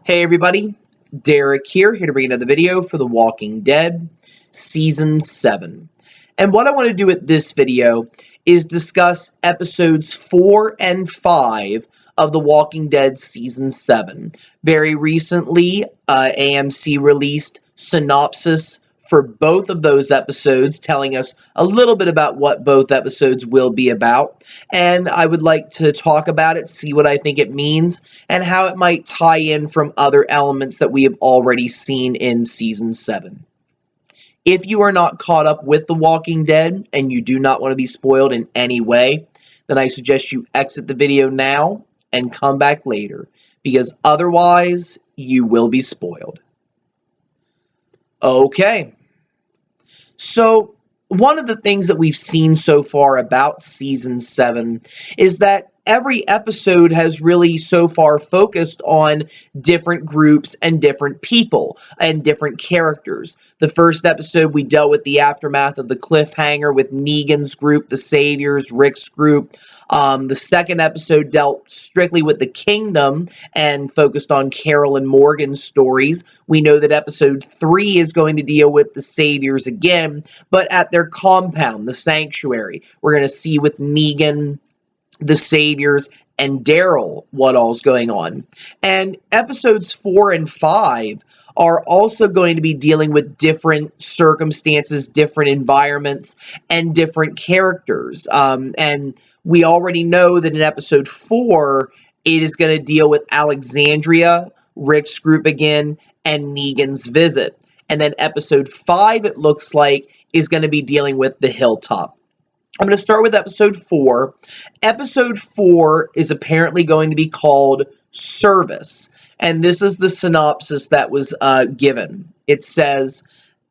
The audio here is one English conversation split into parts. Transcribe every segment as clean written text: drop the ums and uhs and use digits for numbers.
Hey everybody, Derek here to bring another video for The Walking Dead, Season 7. And what I want to do with this video is discuss episodes 4 and 5 of The Walking Dead Season 7. Very recently, AMC released Synopsis for both of those episodes, telling us a little bit about what both episodes will be about. And I would like to talk about it, see what I think it means, and how it might tie in from other elements that we have already seen in Season 7. If you are not caught up with The Walking Dead, and you do not want to be spoiled in any way, then I suggest you exit the video now and come back later, because otherwise you will be spoiled. Okay. So, one of the things that we've seen so far about Season 7 is that every episode has really so far focused on different groups and different people and different characters. The first episode, we dealt with the aftermath of the cliffhanger with Negan's group, the Saviors, Rick's group. The second episode dealt strictly with the Kingdom and focused on Carol and Morgan's stories. We know that episode 3 is going to deal with the Saviors again, but at their compound, the Sanctuary. We're going to see with Negan, the Saviors, and Daryl what all's going on. And episodes 4 and 5 are also going to be dealing with different circumstances, different environments, and different characters. And we already know that in episode 4, it is going to deal with Alexandria, Rick's group again, and Negan's visit. And then episode 5, it looks like, is going to be dealing with the Hilltop. I'm going to start with episode 4. Episode 4 is apparently going to be called Service. And this is the synopsis that was given. It says,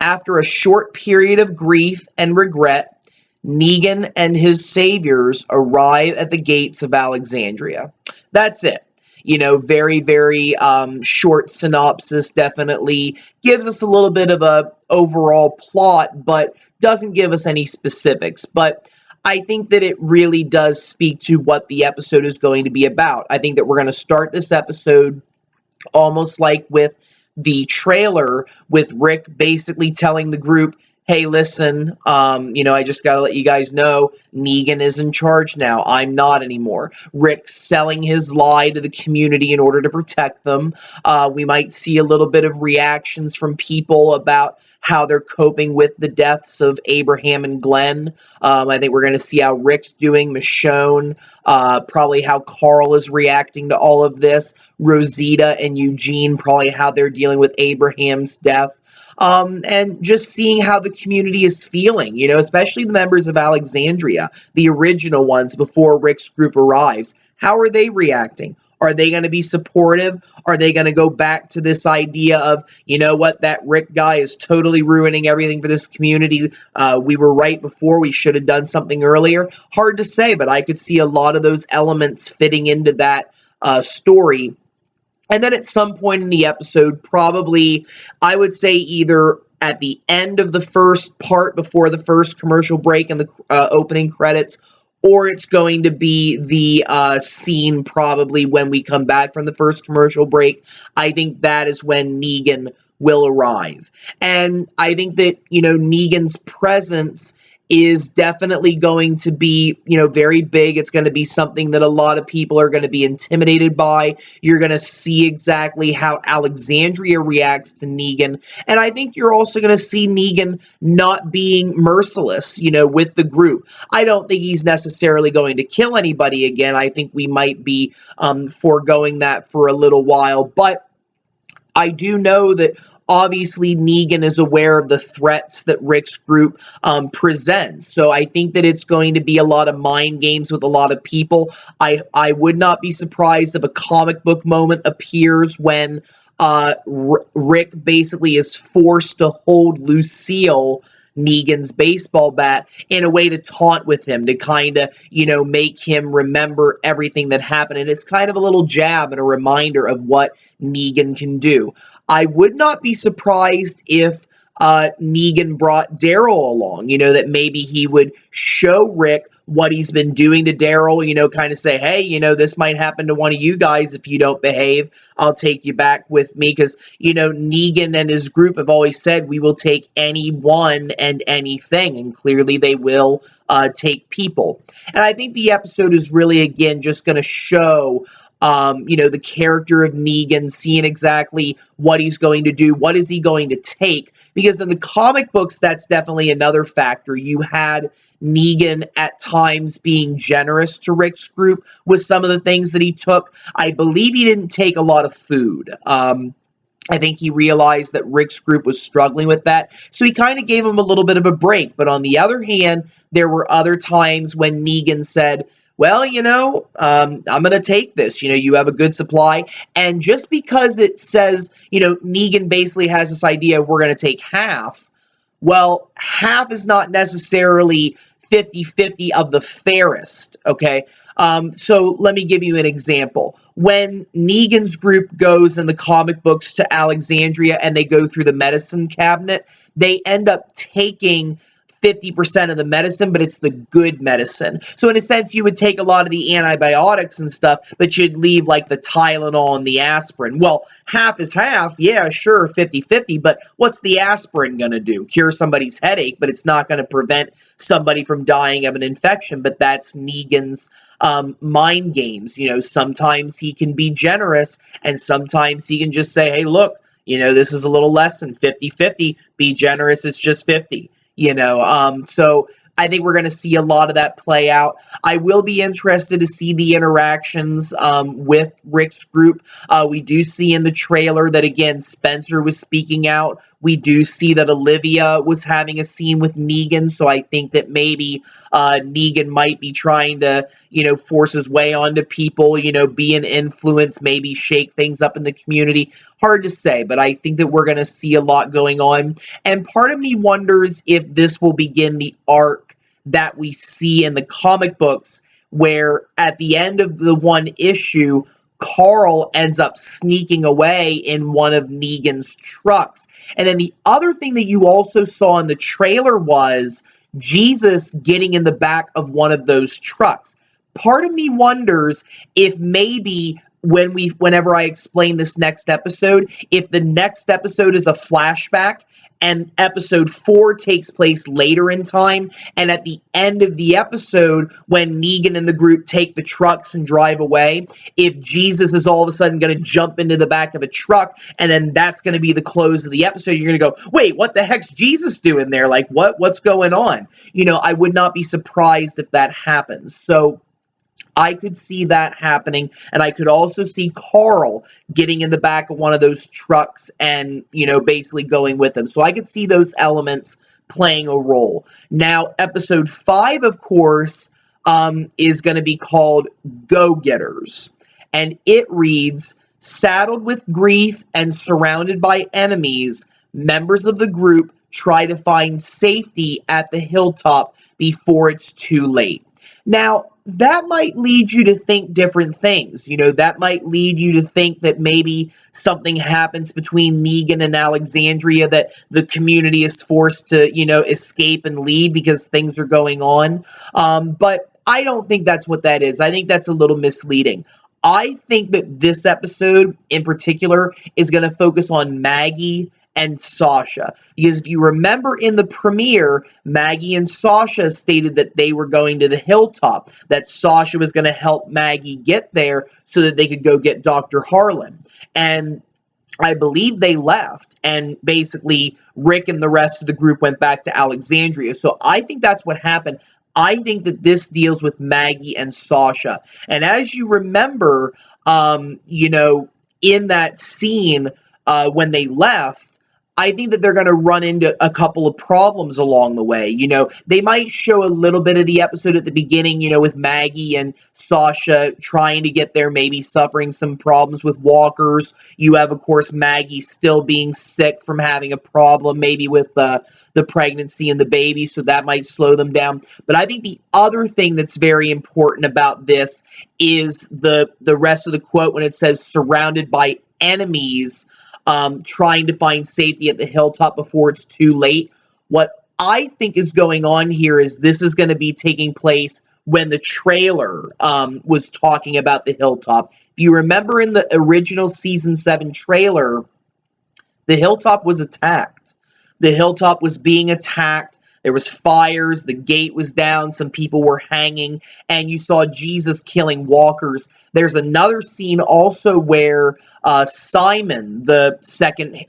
after a short period of grief and regret, Negan and his saviors arrive at the gates of Alexandria. That's it. You know, very, very short synopsis, definitely gives us a little bit of a overall plot, but doesn't give us any specifics. But I think that it really does speak to what the episode is going to be about. I think that we're going to start this episode almost like with the trailer, with Rick basically telling the group, hey, listen, I just got to let you guys know Negan is in charge now. I'm not anymore. Rick selling his lie to the community in order to protect them. We might see a little bit of reactions from people about how they're coping with the deaths of Abraham and Glenn. I think we're going to see how Rick's doing, Michonne, probably how Carl is reacting to all of this, Rosita and Eugene, probably how they're dealing with Abraham's death. And just seeing how the community is feeling, especially the members of Alexandria, the original ones before Rick's group arrives. How are they reacting? Are they going to be supportive? Are they going to go back to this idea of, that Rick guy is totally ruining everything for this community? We were right before. We should have done something earlier. Hard to say, but I could see a lot of those elements fitting into that story. And then at some point in the episode, probably, I would say either at the end of the first part before the first commercial break and the opening credits, or it's going to be the scene probably when we come back from the first commercial break. I think that is when Negan will arrive. And I think that, Negan's presence is definitely going to be, very big. It's going to be something that a lot of people are going to be intimidated by. You're going to see exactly how Alexandria reacts to Negan. And I think you're also going to see Negan not being merciless, with the group. I don't think he's necessarily going to kill anybody again. I think we might be foregoing that for a little while. But I do know that obviously Negan is aware of the threats that Rick's group presents. So I think that it's going to be a lot of mind games with a lot of people. I would not be surprised if a comic book moment appears when Rick basically is forced to hold Lucille, Negan's baseball bat, in a way to taunt with him, to kind of, make him remember everything that happened. And it's kind of a little jab and a reminder of what Negan can do. I would not be surprised if Negan brought Daryl along, that maybe he would show Rick what he's been doing to Daryl, kind of say, hey, this might happen to one of you guys if you don't behave. I'll take you back with me because, Negan and his group have always said we will take anyone and anything, and clearly they will take people. And I think the episode is really, again, just going to show the character of Negan, seeing exactly what he's going to do, what is he going to take, because in the comic books, that's definitely another factor. You had Negan at times being generous to Rick's group with some of the things that he took. I believe he didn't take a lot of food. I think he realized that Rick's group was struggling with that, so he kind of gave him a little bit of a break. But on the other hand, there were other times when Negan said, well, I'm going to take this. You have a good supply. And just because it says, Negan basically has this idea of we're going to take half, well, half is not necessarily 50-50 of the fairest, okay? So let me give you an example. When Negan's group goes in the comic books to Alexandria and they go through the medicine cabinet, they end up taking 50% of the medicine, but it's the good medicine. So in a sense, you would take a lot of the antibiotics and stuff, but you'd leave like the Tylenol and the aspirin. Well, half is half. Yeah, sure, 50-50, but what's the aspirin going to do? Cure somebody's headache, but it's not going to prevent somebody from dying of an infection. But that's Negan's mind games. Sometimes he can be generous, and sometimes he can just say, hey, look, this is a little less than 50-50. Be generous, it's just 50. So I think we're going to see a lot of that play out. I will be interested to see the interactions with Rick's group. We do see in the trailer that, again, Spencer was speaking out. We do see that Olivia was having a scene with Negan, so I think that maybe Negan might be trying to, force his way onto people, be an influence, maybe shake things up in the community. Hard to say, but I think that we're going to see a lot going on. And part of me wonders if this will begin the arc that we see in the comic books, where at the end of the one issue, Carl ends up sneaking away in one of Negan's trucks. And then the other thing that you also saw in the trailer was Jesus getting in the back of one of those trucks. Part of me wonders if maybe whenever I explain this next episode, if the next episode is a flashback and episode 4 takes place later in time, and at the end of the episode, when Negan and the group take the trucks and drive away, if Jesus is all of a sudden going to jump into the back of the truck, and then that's going to be the close of the episode, you're going to go, wait, what the heck's Jesus doing there? Like, what's going on? I would not be surprised if that happens. So I could see that happening, and I could also see Carl getting in the back of one of those trucks and, basically going with him. So I could see those elements playing a role. Now, episode 5, of course, is going to be called Go-Getters, and it reads, saddled with grief and surrounded by enemies, members of the group try to find safety at the hilltop before it's too late. Now, that might lead you to think different things. That might lead you to think that maybe something happens between Negan and Alexandria, that the community is forced to, escape and leave because things are going on. But I don't think that's what that is. I think that's a little misleading. I think that this episode in particular is going to focus on Maggie and Sasha. Because if you remember in the premiere, Maggie and Sasha stated that they were going to the hilltop, that Sasha was going to help Maggie get there so that they could go get Dr. Harlan. And I believe they left, and basically Rick and the rest of the group went back to Alexandria. So I think that's what happened. I think that this deals with Maggie and Sasha. And as you remember, in that scene when they left, I think that they're going to run into a couple of problems along the way. They might show a little bit of the episode at the beginning, with Maggie and Sasha trying to get there, maybe suffering some problems with walkers. You have, of course, Maggie still being sick from having a problem, maybe with the pregnancy and the baby, so that might slow them down. But I think the other thing that's very important about this is the rest of the quote when it says surrounded by enemies. trying to find safety at the hilltop before it's too late. What I think is going on here is this is going to be taking place when the trailer was talking about the hilltop. If you remember in the original season 7 trailer, the hilltop was attacked. The hilltop was being attacked. There was fires, the gate was down, some people were hanging, and you saw Jesus killing walkers. There's another scene also where Simon, the second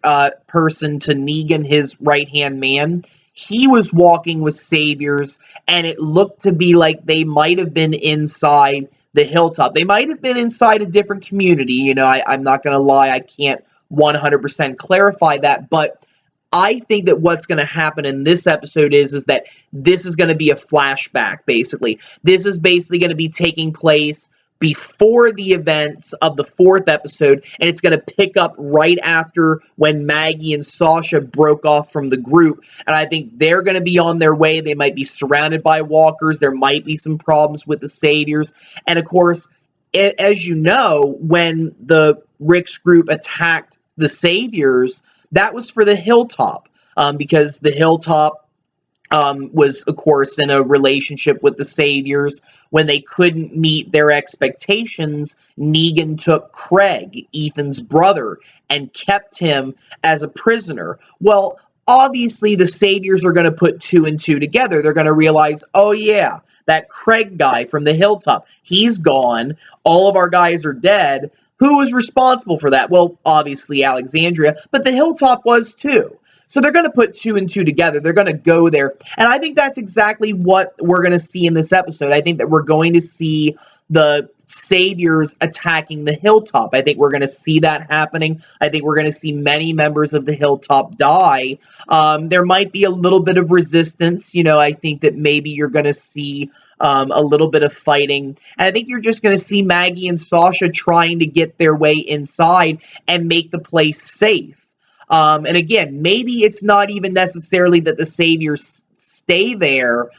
person to Negan, his right-hand man, he was walking with saviors, and it looked to be like they might have been inside the hilltop. They might have been inside a different community. You know, I'm not going to lie, I can't 100% clarify that, but I think that what's going to happen in this episode is that this is going to be a flashback, basically. This is basically going to be taking place before the events of the 4th episode, and it's going to pick up right after when Maggie and Sasha broke off from the group, and I think they're going to be on their way. They might be surrounded by walkers. There might be some problems with the saviors, and of course, as you know, when the Rick's group attacked the saviors, that was for the hilltop, because the hilltop was, of course, in a relationship with the saviors. When they couldn't meet their expectations, Negan took Craig, Ethan's brother, and kept him as a prisoner. Well, obviously, the saviors are going to put 2 and 2 together. They're going to realize, oh yeah, that Craig guy from the hilltop, he's gone. All of our guys are dead. Who was responsible for that? Well, obviously Alexandria, but the hilltop was too. So they're going to put 2 and 2 together. They're going to go there. And I think that's exactly what we're going to see in this episode. I think that we're going to see the saviors attacking the hilltop. I think we're going to see that happening. I think we're going to see many members of the hilltop die. There might be a little bit of resistance. You know, I think that maybe you're going to see a little bit of fighting. And I think you're just going to see Maggie and Sasha trying to get their way inside and make the place safe. And again, maybe it's not even necessarily that the saviors stay there.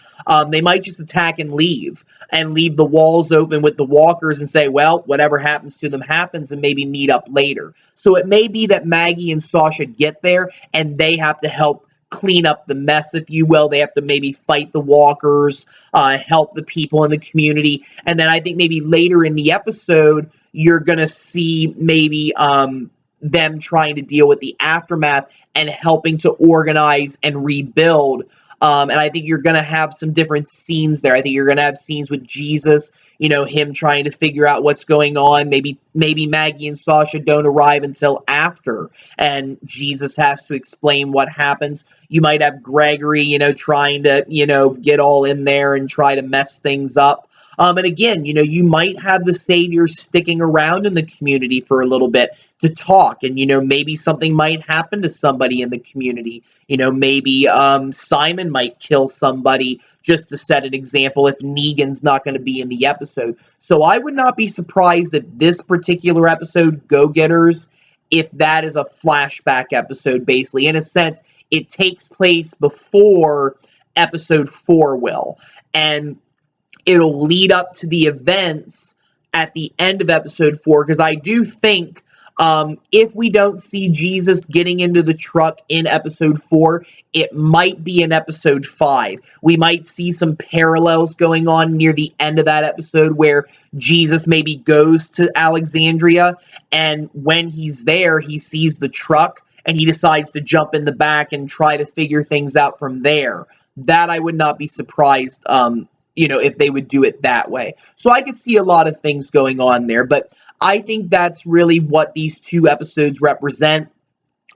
They might just attack and leave the walls open with the walkers and say, well, whatever happens to them happens, and maybe meet up later. So it may be that Maggie and Sasha get there and they have to help clean up the mess, if you will. They have to maybe fight the walkers, help the people in the community. And then I think maybe later in the episode, you're going to see maybe them trying to deal with the aftermath and helping to organize and rebuild. And I think you're going to have some different scenes there. I think you're going to have scenes with Jesus, you know, him trying to figure out what's going on. Maybe Maggie and Sasha don't arrive until after, and Jesus has to explain what happens. You might have Gregory, you know, trying to, you know, get all in there and try to mess things up. And again, you know, you might have the saviors sticking around in the community for a little bit to talk, and, you know, maybe something might happen to somebody in the community. You know, maybe Simon might kill somebody just to set an example if Negan's not going to be in the episode. So I would not be surprised if this particular episode, Go-Getters, if that is a flashback episode, basically. In a sense, it takes place before episode 4 will. And it'll lead up to the events at the end of episode 4, because I do think if we don't see Jesus getting into the truck in episode 4, it might be in episode 5. We might see some parallels going on near the end of that episode where Jesus maybe goes to Alexandria, and when he's there, he sees the truck, and he decides to jump in the back and try to figure things out from there. That I would not be surprised you know, if they would do it that way. So I could see a lot of things going on there, but I think that's really what these 2 episodes represent.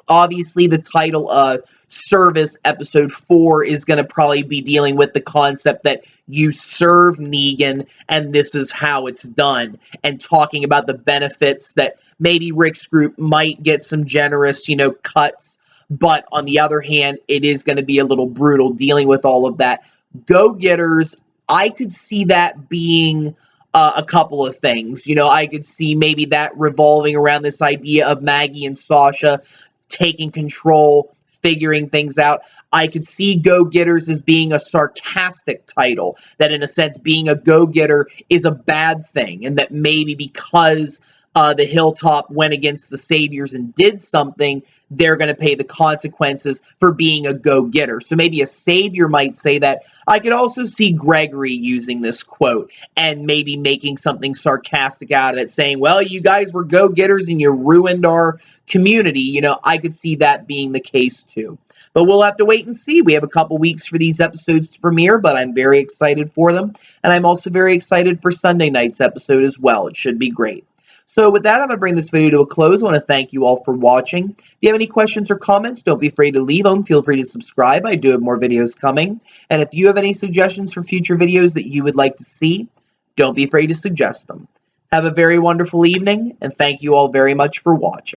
Obviously, the title Service episode 4 is going to probably be dealing with the concept that you serve Negan and this is how it's done, and talking about the benefits that maybe Rick's group might get some generous, you know, cuts, but on the other hand, it is going to be a little brutal dealing with all of that. Go-Getters, I could see that being a couple of things. You know, I could see maybe that revolving around this idea of Maggie and Sasha taking control, figuring things out. I could see Go-Getters as being a sarcastic title, that in a sense being a go-getter is a bad thing, and that maybe because the Hilltop went against the Saviors and did something, they're going to pay the consequences for being a go-getter. So maybe a Savior might say that. I could also see Gregory using this quote and maybe making something sarcastic out of it, saying, well, you guys were go-getters and you ruined our community. You know, I could see that being the case too. But we'll have to wait and see. We have a couple weeks for these episodes to premiere, but I'm very excited for them. And I'm also very excited for Sunday night's episode as well. It should be great. So with that, I'm going to bring this video to a close. I want to thank you all for watching. If you have any questions or comments, don't be afraid to leave them. Feel free to subscribe. I do have more videos coming. And if you have any suggestions for future videos that you would like to see, don't be afraid to suggest them. Have a very wonderful evening, and thank you all very much for watching.